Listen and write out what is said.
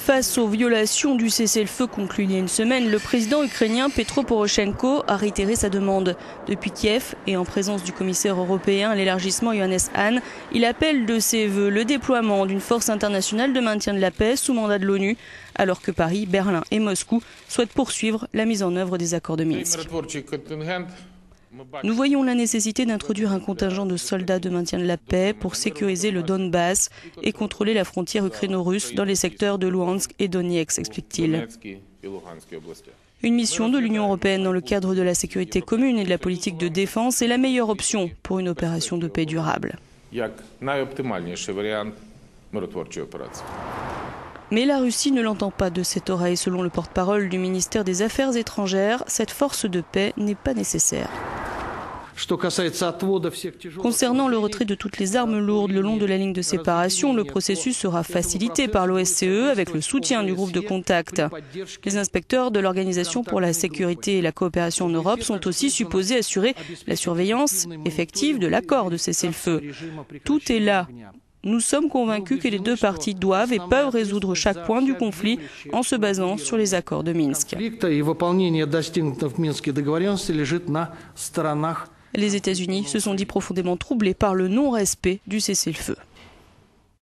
Face aux violations du cessez-le-feu conclu il y a une semaine, le président ukrainien Petro Poroshenko a réitéré sa demande. Depuis Kiev et en présence du commissaire européen à l'élargissement Johannes Hahn, il appelle de ses vœux le déploiement d'une force internationale de maintien de la paix sous mandat de l'ONU, alors que Paris, Berlin et Moscou souhaitent poursuivre la mise en œuvre des accords de Minsk. Nous voyons la nécessité d'introduire un contingent de soldats de maintien de la paix pour sécuriser le Donbass et contrôler la frontière ukraino-russe dans les secteurs de Luhansk et Donetsk, explique-t-il. Une mission de l'Union européenne dans le cadre de la sécurité commune et de la politique de défense est la meilleure option pour une opération de paix durable. Mais la Russie ne l'entend pas de cette oreille. Selon le porte-parole du ministère des Affaires étrangères, cette force de paix n'est pas nécessaire. Concernant le retrait de toutes les armes lourdes le long de la ligne de séparation, le processus sera facilité par l'OSCE avec le soutien du groupe de contact. Les inspecteurs de l'Organisation pour la sécurité et la coopération en Europe sont aussi supposés assurer la surveillance effective de l'accord de cessez-le-feu. Tout est là. Nous sommes convaincus que les deux parties doivent et peuvent résoudre chaque point du conflit en se basant sur les accords de Minsk. Les États-Unis se sont dit profondément troublés par le non-respect du cessez-le-feu.